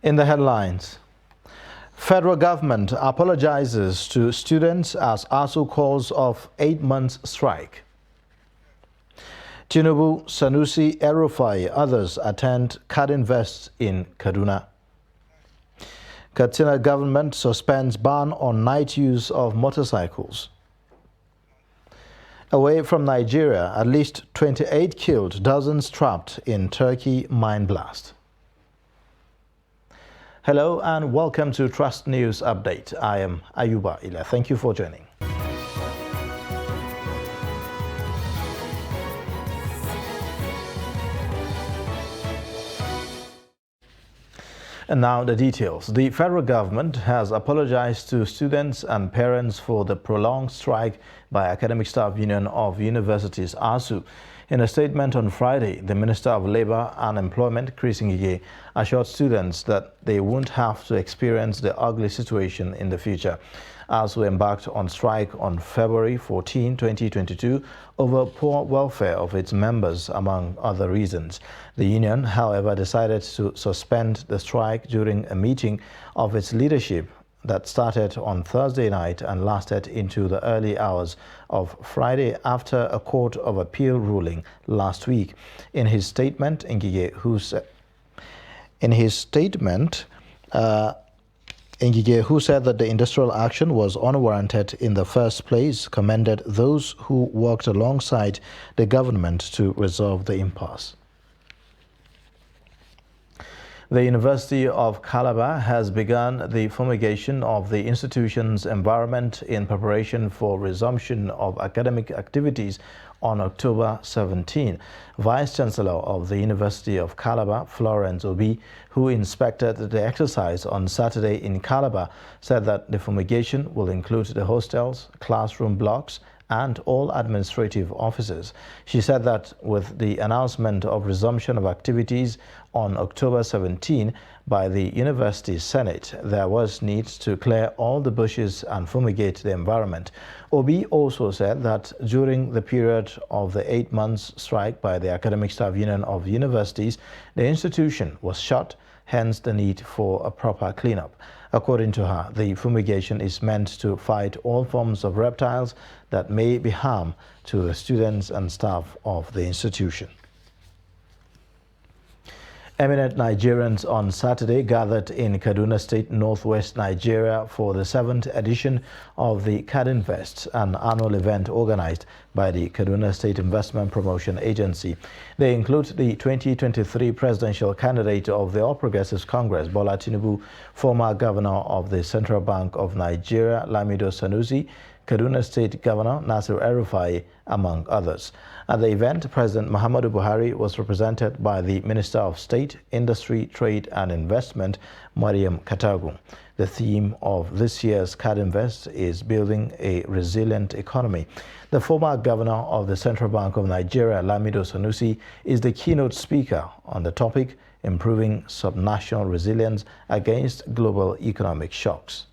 In the headlines, federal government apologizes to students as ASU calls off 8 months strike. Tinubu, Sanusi, El-Rufai, others attend CADInvest in Kaduna. Katsina government suspends ban on night use of motorcycles. Away from Nigeria, at least 28 killed, dozens trapped in Turkey mine blast. Hello and welcome to Trust News Update. I am Ayuba Ila. Thank you for joining. And now the details. The federal government has apologized to students and parents for the prolonged strike by Academic Staff Union of Universities, ASU. In a statement on Friday, the Minister of Labour and Employment, Chris Ngige, assured students that they won't have to experience the ugly situation in the future. ASU embarked on strike on February 14, 2022, over poor welfare of its members, among other reasons. The union, however, decided to suspend the strike during a meeting of its leadership that started on Thursday night and lasted into the early hours of Friday after a Court of Appeal ruling last week. In his statement, Ngige, who said that the industrial action was unwarranted in the first place, commended those who worked alongside the government to resolve the impasse. The University of Calabar has begun the fumigation of the institution's environment in preparation for resumption of academic activities on October 17. Vice-Chancellor of the University of Calabar, Florence Obi, who inspected the exercise on Saturday in Calabar, said that the fumigation will include the hostels, classroom blocks, and all administrative offices. She said that with the announcement of resumption of activities on October 17 by the University Senate, there was need to clear all the bushes and fumigate the environment. Obi also said that during the period of the 8 months strike by the Academic Staff Union of Universities, the institution was shut, hence the need for a proper cleanup. According to her, the fumigation is meant to fight all forms of reptiles that may be harm to the students and staff of the institution. Eminent Nigerians on Saturday gathered in Kaduna State, northwest Nigeria for the 7th edition of the CADInvest, an annual event organized by the Kaduna State Investment Promotion Agency. They include the 2023 presidential candidate of the All Progressives Congress, Bola Tinubu, former governor of the Central Bank of Nigeria, Lamido Sanusi, Kaduna State Governor Nasir El-Rufai, among others. At the event, President Muhammadu Buhari was represented by the Minister of State, Industry, Trade and Investment, Mariam Katagun. The theme of this year's CADInvest is building a resilient economy. The former governor of the Central Bank of Nigeria, Lamido Sanusi, is the keynote speaker on the topic, improving subnational resilience against global economic shocks.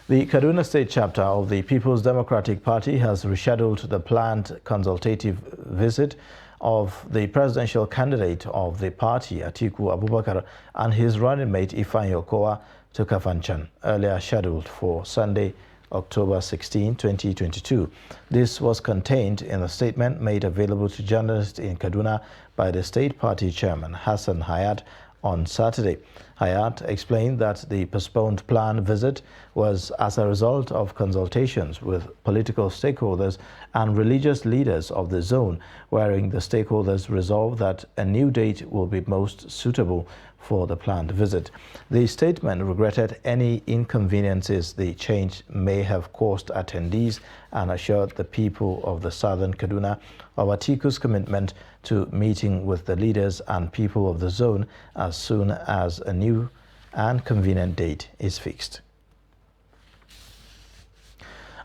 The Kaduna State chapter of the People's Democratic Party has rescheduled the planned consultative visit of the presidential candidate of the party, Atiku Abubakar, and his running mate, Ifeanyi Okowa, to Kafanchan, earlier scheduled for Sunday, October 16, 2022. This was contained in a statement made available to journalists in Kaduna by the state party chairman, Hassan Hayat, on Saturday. Hayat explained that the postponed planned visit was as a result of consultations with political stakeholders and religious leaders of the zone, wherein the stakeholders resolved that a new date will be most suitable for the planned visit. The statement regretted any inconveniences the change may have caused attendees and assured the people of the southern Kaduna of Atiku's commitment to meeting with the leaders and people of the zone as soon as a new and convenient date is fixed.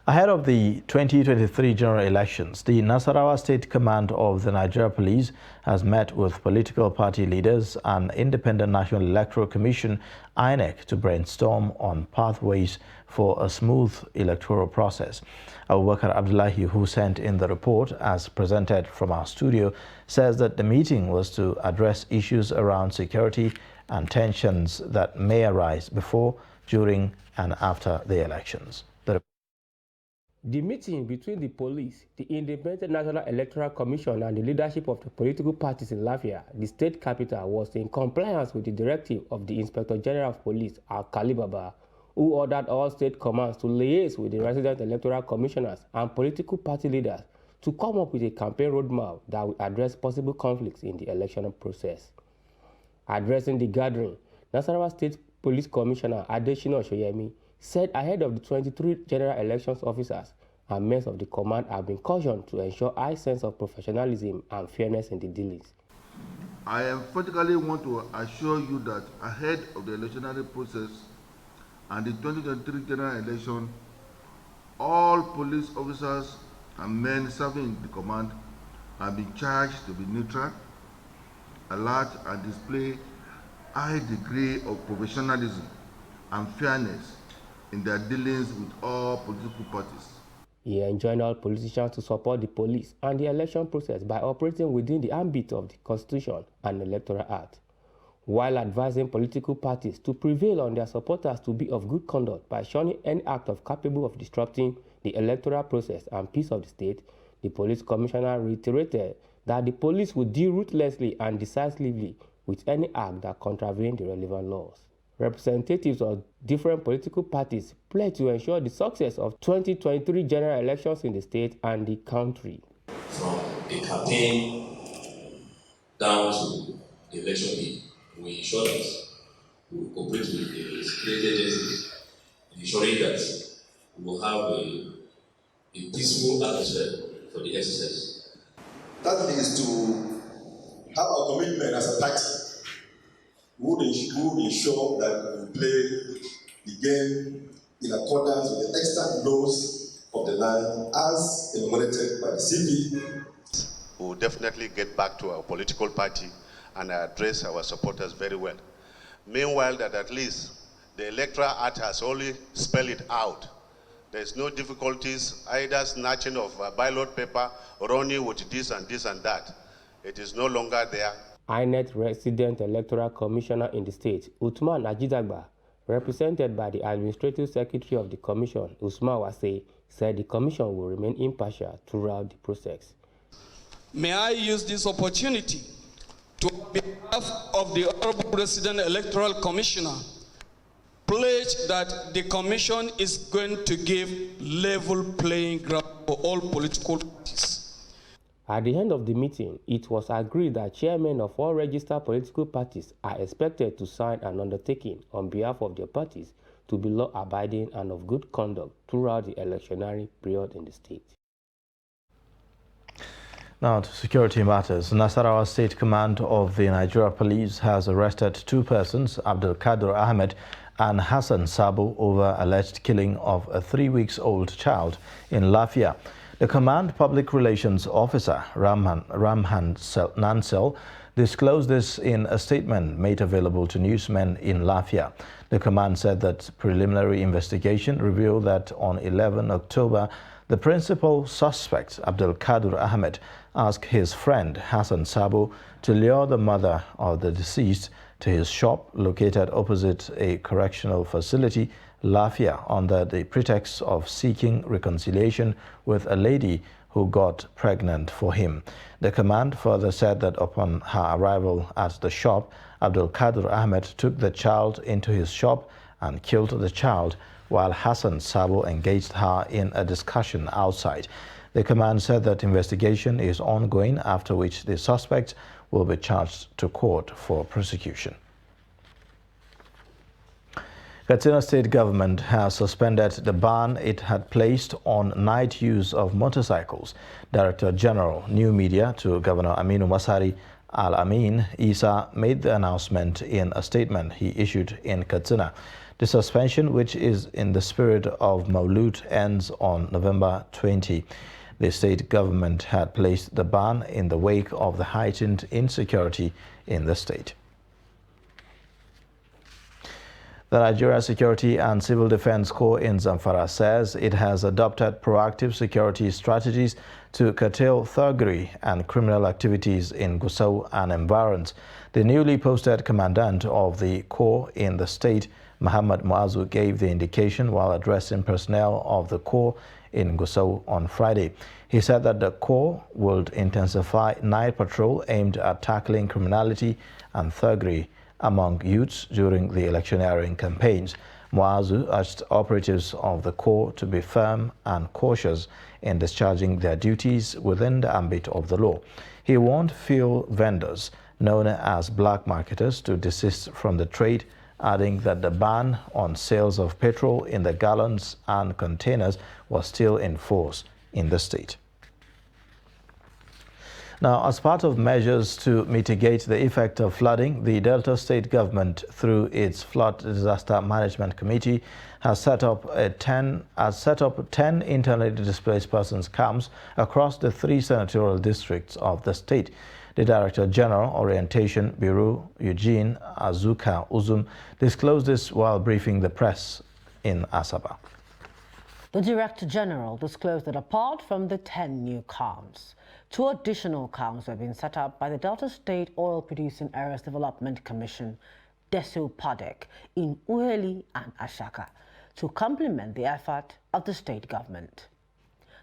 Ahead of the 2023 general elections, the Nasarawa State Command of the Nigeria Police has met with political party leaders and Independent National Electoral Commission (INEC) to brainstorm on pathways for a smooth electoral process. Abubakar Abdullahi, who sent in the report as presented from our studio, says that the meeting was to address issues around security and tensions that may arise before, during and after the elections. The meeting between the police, the Independent National Electoral Commission and the leadership of the political parties in Lafia, the state capital, was in compliance with the directive of the Inspector General of Police, Alkali Baba, who ordered all state commands to liaise with the resident electoral commissioners and political party leaders to come up with a campaign roadmap that will address possible conflicts in the election process. Addressing the gathering, Nasarawa State Police Commissioner Adeshina Shoyemi said ahead of the 23 general elections officers and men of the command have been cautioned to ensure a high sense of professionalism and fairness in the dealings. I emphatically want to assure you that ahead of the electionary process and the 2023 general election, all police officers and men serving in the command have been charged to be neutral, alert, and display a high degree of professionalism and fairness in their dealings with all political parties. He enjoined all politicians to support the police and the election process by operating within the ambit of the Constitution and Electoral Act, while advising political parties to prevail on their supporters to be of good conduct by shunning any act capable of disrupting the electoral process and peace of the state. The police commissioner reiterated that the police would deal ruthlessly and decisively with any act that contravened the relevant laws. Representatives of different political parties pledged to ensure the success of 2023 general elections in the state and the country. From the campaign down to the election day, we ensure that we will cooperate with the security agencies, ensuring that we will have a peaceful atmosphere for the exercise. That is to have our commitment as a party. We would ensure that we play the game in accordance with the extant laws of the land as enumerated by the CP. We will definitely get back to our political party and address our supporters very well. Meanwhile, that at least the Electoral Act has only spelled it out. There's no difficulties, either snatching of a ballot paper, running with this and this and that. It is no longer there. INEC Resident Electoral Commissioner in the state, Uthman Ajidagba, represented by the Administrative Secretary of the Commission, Usman Wase, said the Commission will remain impartial throughout the process. May I use this opportunity to, on behalf of the Honorable Resident Electoral Commissioner, pledge that the Commission is going to give level playing ground for all political parties. At the end of the meeting, it was agreed that chairmen of all registered political parties are expected to sign an undertaking on behalf of their parties to be law-abiding and of good conduct throughout the electionary period in the state. Now to security matters. Nasarawa State Command of the Nigeria Police has arrested two persons, Abdul Kadir Ahmed and Hassan Sabo, over alleged killing of a 3-week-old child in Lafia. The Command Public Relations Officer, Ramhan Nansel, disclosed this in a statement made available to newsmen in Lafia. The Command said that preliminary investigation revealed that on 11 October, the principal suspect, Abdul Kadir Ahmed, asked his friend Hassan Sabo to lure the mother of the deceased to his shop located opposite a correctional facility, Lafia, under the pretext of seeking reconciliation with a lady who got pregnant for him. The command further said that upon her arrival at the shop, Abdul Kadir Ahmed took the child into his shop and killed the child, while Hassan Sabo engaged her in a discussion outside. The command said that investigation is ongoing, after which the suspect will be charged to court for prosecution. Katsina State Government has suspended the ban it had placed on night use of motorcycles. Director General, New Media to Governor Aminu Masari Al-Amin Isa made the announcement in a statement he issued in Katsina. The suspension, which is in the spirit of Maulud, ends on November 20. The state government had placed the ban in the wake of the heightened insecurity in the state. The Nigeria Security and Civil Defense Corps in Zamfara says it has adopted proactive security strategies to curtail thuggery and criminal activities in Gusau and environs. The newly posted commandant of the Corps in the state, Muhammad Muazu, gave the indication while addressing personnel of the Corps in Gusau on Friday. He said that the Corps would intensify night patrol aimed at tackling criminality and thuggery among youths during the electioneering campaigns. Muazu urged operatives of the Corps to be firm and cautious in discharging their duties within the ambit of the law. He warned fuel vendors, known as black marketers, to desist from the trade, adding that the ban on sales of petrol in the gallons and containers was still in force in the state. Now, as part of measures to mitigate the effect of flooding, the Delta State government, through its Flood Disaster Management Committee, has set up 10 internally displaced persons camps across the 3 senatorial districts of the state. The Director General, Orientation Bureau, Eugene Azuka Uzum, disclosed this while briefing the press in Asaba. The Director General disclosed that apart from the 10 new camps, 2 additional camps have been set up by the Delta State Oil Producing Areas Development Commission, DESO PADEC, in Uheli and Ashaka to complement the effort of the state government.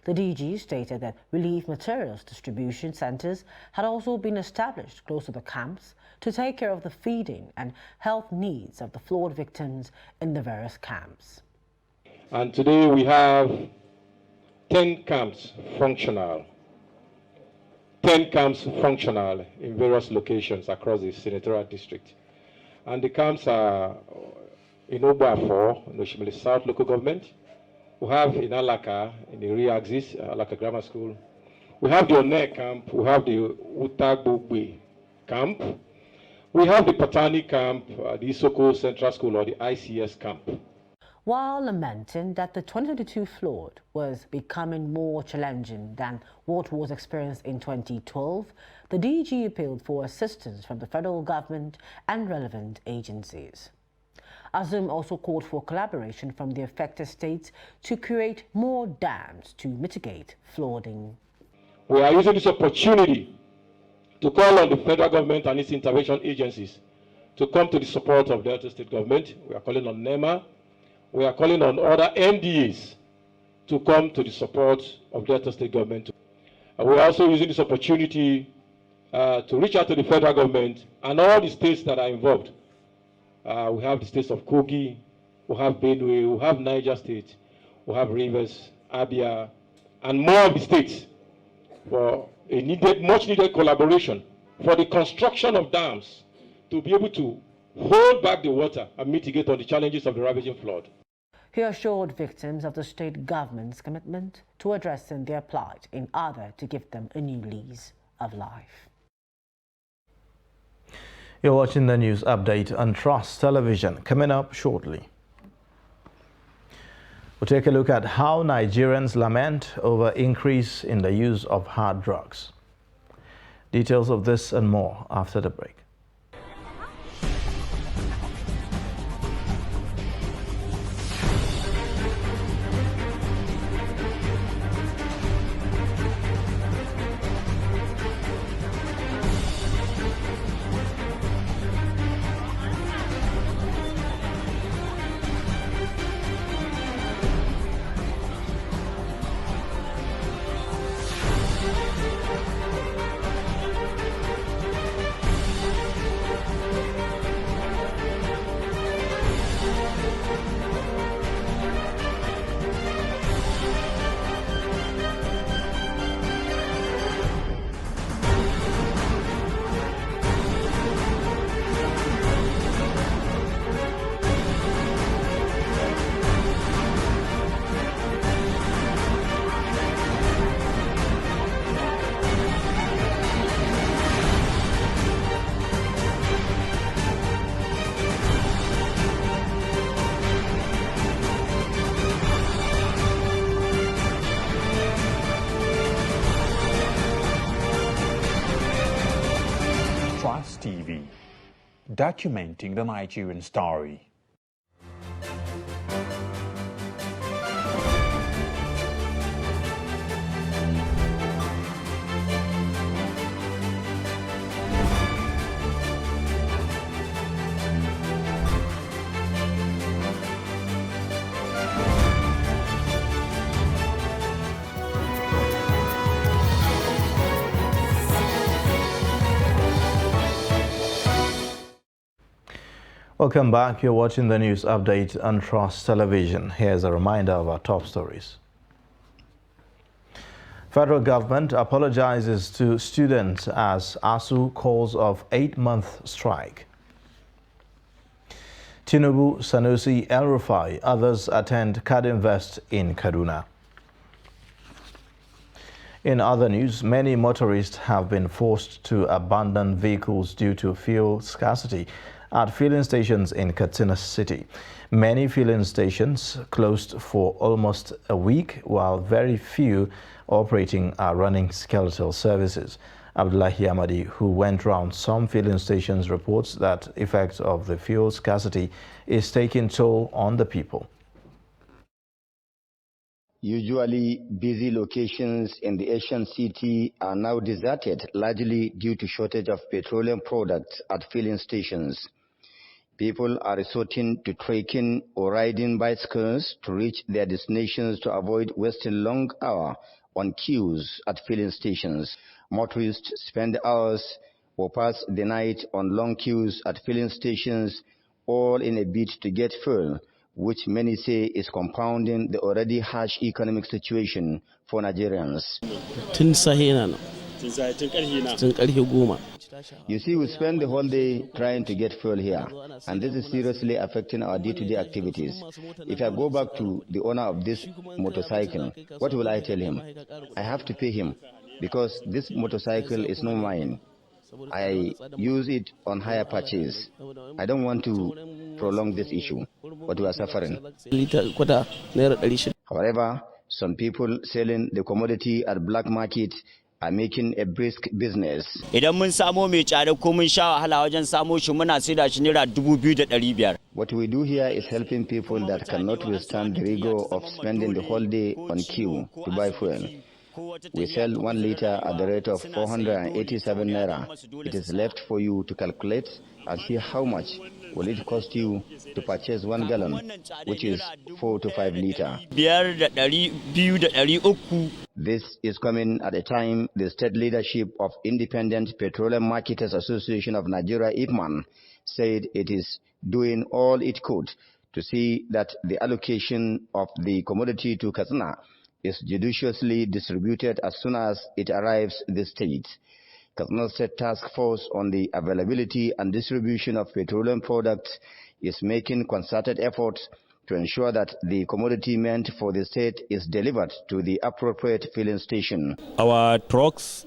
The DG stated that relief materials distribution centers had also been established close to the camps to take care of the feeding and health needs of the flood victims in the various camps. And today we have 10 camps functional. 10 camps functional in various locations across the senatorial district. And the camps are in Obuafo, in Oshimili South Local Government. We have in Alaka, in the Re-Axis, Alaka Grammar School. We have the One camp, we have the Utagbogbe camp. We have the Patani camp, the Isoko Central School, or the ICS camp. While lamenting that the 2022 flood was becoming more challenging than what was experienced in 2012, the DG appealed for assistance from the federal government and relevant agencies. Azum also called for collaboration from the affected states to create more dams to mitigate flooding. We are using this opportunity to call on the federal government and its intervention agencies to come to the support of the Delta State government. We are calling on NEMA. We are calling on other MDAs to come to the support of the Delta State government. We are also using this opportunity to reach out to the federal government and all the states that are involved. We have the states of Kogi, we have Benue, we have Niger State, we have Rivers, Abia, and more of the states for a much needed collaboration for the construction of dams to be able to hold back the water and mitigate on the challenges of the ravaging flood. He assured victims of the state government's commitment to addressing their plight in order to give them a new lease of life. You're watching the news update on Trust Television. Coming up shortly, we'll take a look at how Nigerians lament over increase in the use of hard drugs. Details of this and more after the break. TV, documenting the Nigerian story. Welcome back. You're watching the news update on Trust Television. Here's a reminder of our top stories. Federal government apologizes to students as ASU calls of 8-month strike. Tinubu, Sanusi, El-Rufai, others attend CADInvest in Kaduna. In other news, many motorists have been forced to abandon vehicles due to fuel scarcity at filling stations in Katsina City. Many filling stations closed for almost a week, while very few operating are running skeletal services. Abdullahi Amadi, who went round some filling stations, reports that effect of the fuel scarcity is taking toll on the people. Usually busy locations in the Asian city are now deserted, largely due to shortage of petroleum products at filling stations. People are resorting to trekking or riding bicycles to reach their destinations to avoid wasting long hours on queues at filling stations. Motorists spend hours or pass the night on long queues at filling stations, all in a bid to get fuel, which many say is compounding the already harsh economic situation for Nigerians. You see, we spend the whole day trying to get fuel here, and this is seriously affecting our day-to-day activities. If I go back to the owner of this motorcycle, what will I tell him? I have to pay him, because this motorcycle is not mine. I use it on hire purchase. I don't want to prolong this issue, but we are suffering. However, some people selling the commodity at black market are making a brisk business. What we do here is helping people that cannot withstand the rigor of spending the whole day on queue to buy fuel. We sell 1 liter at the rate of 487 naira. It is left for you to calculate and see how much will it cost you to purchase 1 gallon, which is 4 to 5 liter. This is coming at a time the state leadership of Independent Petroleum Marketers Association of Nigeria, IPMAN, said it is doing all it could to see that the allocation of the commodity to Katsina is judiciously distributed as soon as it arrives in the state. Katsina State Task Force on the Availability and Distribution of Petroleum Products is making concerted efforts to ensure that the commodity meant for the state is delivered to the appropriate filling station. Our trucks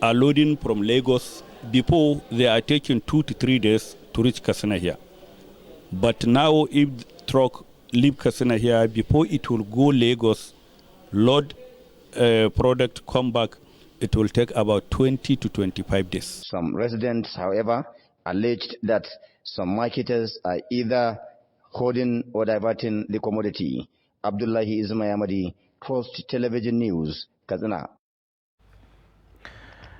are loading from Lagos. Before, they are taking 2 to 3 days to reach Katsina here. But now, if the truck leave Katsina here, before it will go Lagos, load product, come back, it will take about 20 to 25 days. Some residents, however, alleged that some marketers are either holding or diverting the commodity. Abdullahi Ismail, Trust Television News, Katsina.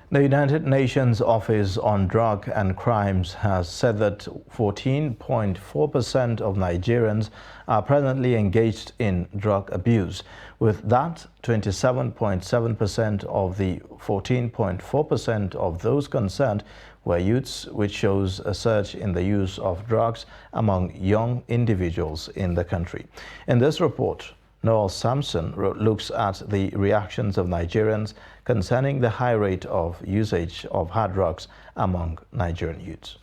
The United Nations Office on Drug and Crimes has said that 14.4% of Nigerians are presently engaged in drug abuse. With that, 27.7% of the 14.4% of those concerned were youths, which shows a surge in the use of drugs among young individuals in the country. In this report, Noel Sampson looks at the reactions of Nigerians concerning the high rate of usage of hard drugs among Nigerian youths.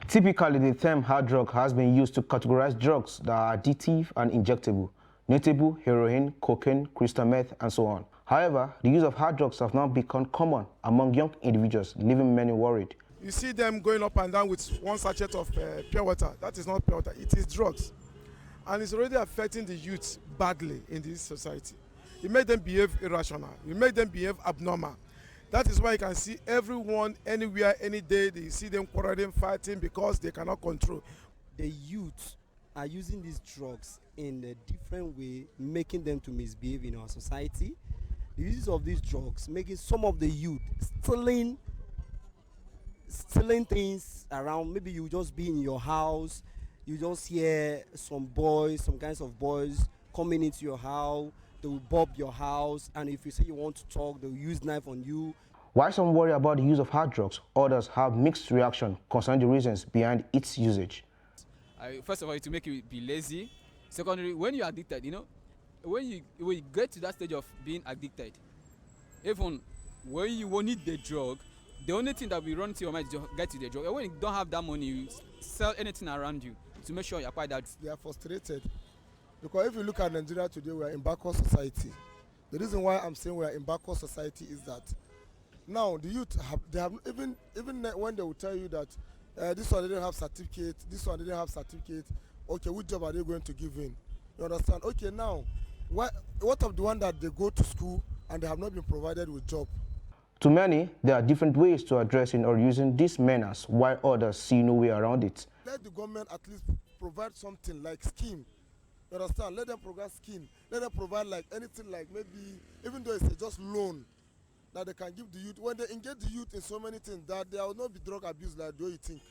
Typically, the term hard drug has been used to categorize drugs that are addictive and injectable, notable heroin, cocaine, crystal meth, and so on. However, the use of hard drugs have now become common among young individuals, leaving many worried. You see them going up and down with one sachet of pure water. That is not pure water, it is drugs. And it's already affecting the youth badly in this society. It made them behave irrational. It made them behave abnormal. That is why you can see everyone, anywhere, any day, they see them quarreling, fighting because they cannot control. The youth are using these drugs in a different way, making them to misbehave in our society. The use of these drugs making some of the youth stealing things around. Maybe you just be in your house, you just hear some kinds of boys coming into your house. They will bomb your house, and if you say you want to talk, they will use knife on you. While some worry about the use of hard drugs, others have mixed reaction concerning the reasons behind its usage. First of all, to make you be lazy. Secondly, when you're addicted, when you get to that stage of being addicted, even when you won't need the drug, the only thing that will run to your mind is to get to the drug. And when you don't have that money, you sell anything around you to make sure you acquire that. They are frustrated because if you look at Nigeria today, we are in backward society. The reason why I'm saying we are in backward society is that now the youth even when they will tell you that this one didn't have certificate, this one didn't have certificate. Okay, which job are they going to give in? You understand? Okay, now what of the one that they go to school and they have not been provided with job? To many, there are different ways to addressing or using this menace, while others see no way around it. Let the government at least provide something like scheme. You understand? Let them provide scheme. Let them provide like anything, like maybe even though it's just loan that they can give the youth. When they engage the youth in so many things, that there will not be drug abuse like do you think.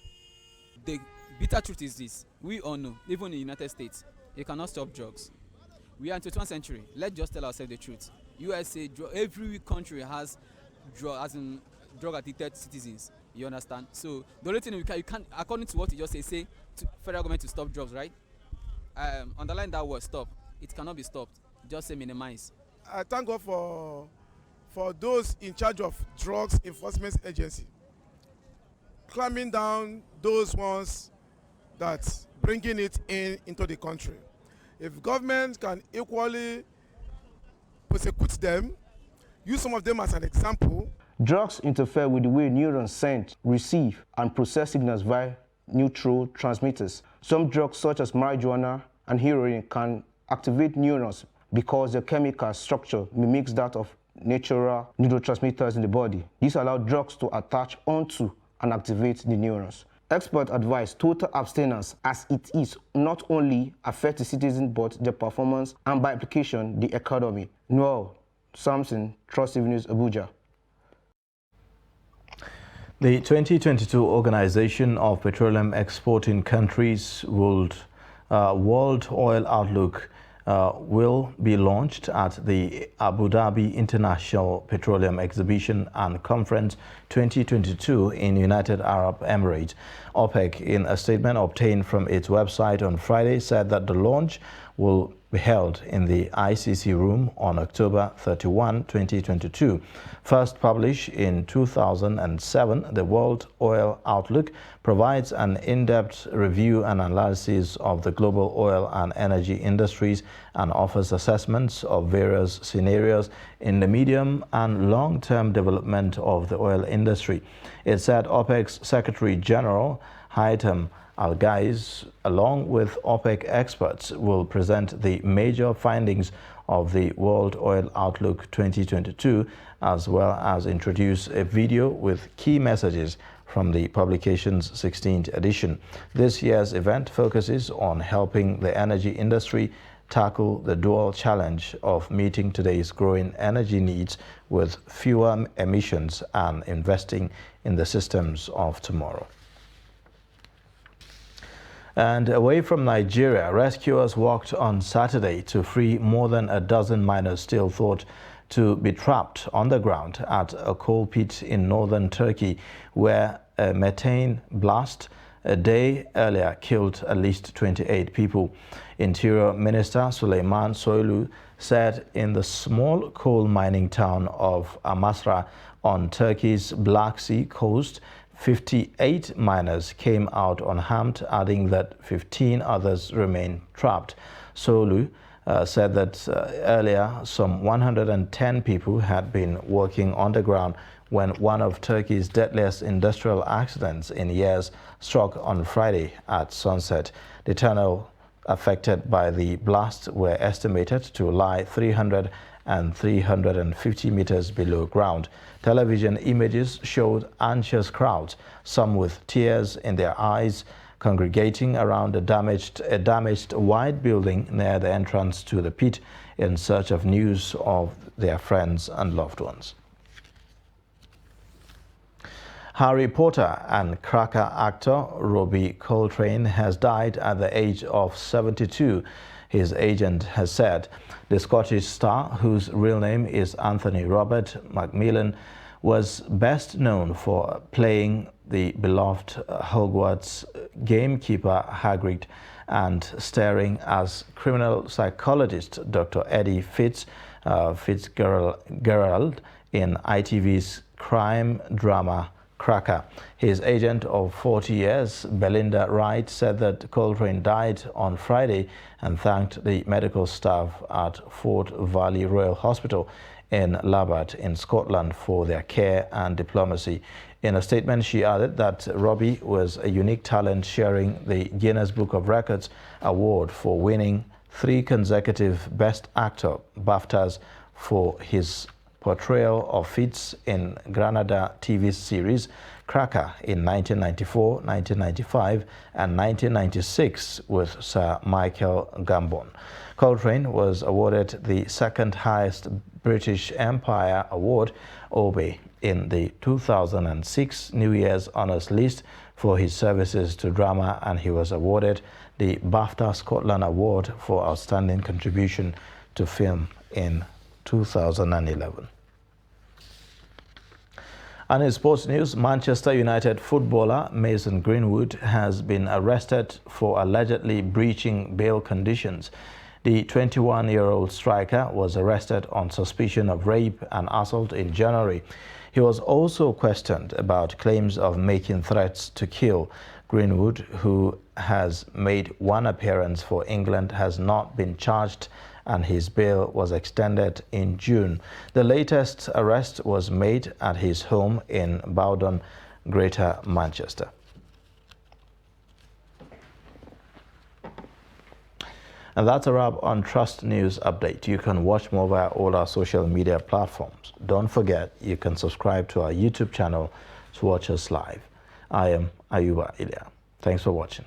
The bitter truth is this: we all know, even in the United States, you cannot stop drugs. We are in the 21st century. Let's just tell ourselves the truth. USA, every country has drug addicted citizens. You understand? So the only thing you can, according to what you just say to federal government to stop drugs, right? Underline that word, stop. It cannot be stopped. Just say minimize. I thank God for those in charge of drugs enforcement agency, clamping down those ones that bringing it into the country. If government can equally prosecute them, use some of them as an example. Drugs interfere with the way neurons send, receive, and process signals via neurotransmitters. Some drugs, such as marijuana and heroin, can activate neurons because their chemical structure mimics that of natural neurotransmitters in the body. These allow drugs to attach onto and activate the neurons. Experts advise total abstinence, as it is not only affect the citizen but their performance and by application the economy. Noel Samson, Trust TV News, Abuja. The 2022 Organization of Petroleum Exporting Countries World Oil Outlook will be launched at the Abu Dhabi International Petroleum Exhibition and Conference 2022 in United Arab Emirates. OPEC, in a statement obtained from its website on Friday, said that the launch will be held in the ICC room on October 31, 2022. First published in 2007, the World Oil Outlook provides an in-depth review and analysis of the global oil and energy industries and offers assessments of various scenarios in the medium and long-term development of the oil industry. It said OPEC's Secretary General, Haitham Al-Ghais, along with OPEC experts, will present the major findings of the World Oil Outlook 2022, as well as introduce a video with key messages from the publication's 16th edition. This year's event focuses on helping the energy industry tackle the dual challenge of meeting today's growing energy needs with fewer emissions and investing in the systems of tomorrow. And away from Nigeria, rescuers worked on Saturday to free more than a dozen miners still thought to be trapped underground at a coal pit in northern Turkey, where a methane blast a day earlier killed at least 28 people. Interior Minister Suleiman Soylu said in the small coal mining town of Amasra on Turkey's Black Sea coast, 58 miners came out unharmed, adding that 15 others remain trapped. Soylu said that earlier some 110 people had been working underground when one of Turkey's deadliest industrial accidents in years struck on Friday at sunset. The tunnel affected by the blast were estimated to lie 300 and 350 meters below ground. Television images showed anxious crowds, some with tears in their eyes, congregating around a damaged white building near the entrance to the pit in search of news of their friends and loved ones. Harry Potter and cracker actor Robbie Coltrane has died at the age of 72, his agent has said. The Scottish star, whose real name is Anthony Robert Macmillan, was best known for playing the beloved Hogwarts gamekeeper Hagrid and starring as criminal psychologist Dr. Eddie Fitzgerald in ITV's crime drama Cracker. His agent of 40 years, Belinda Wright, said that Coltrane died on Friday and thanked the medical staff at Fort Valley Royal Hospital in Labatt in Scotland for their care and diplomacy. In a statement, she added that Robbie was a unique talent, sharing the Guinness Book of Records award for winning 3 consecutive Best Actor BAFTAs for his portrayal of Fitz in Granada TV series Cracker in 1994, 1995 and 1996 with Sir Michael Gambon. Coltrane was awarded the second highest British Empire Award, Obie, in the 2006 New Year's Honours List for his services to drama, and he was awarded the BAFTA Scotland Award for Outstanding Contribution to Film in 2011. And in sports news, Manchester United footballer Mason Greenwood has been arrested for allegedly breaching bail conditions. The 21-year-old striker was arrested on suspicion of rape and assault in January. He was also questioned about claims of making threats to kill. Greenwood, who has made 1 appearance for England, has not been charged, and his bail was extended in June. The latest arrest was made at his home in Bowdon, Greater Manchester. And that's a wrap on Trust News Update. You can watch more via all our social media platforms. Don't forget, you can subscribe to our YouTube channel to watch us live. I am Ayuba Ilya. Thanks for watching.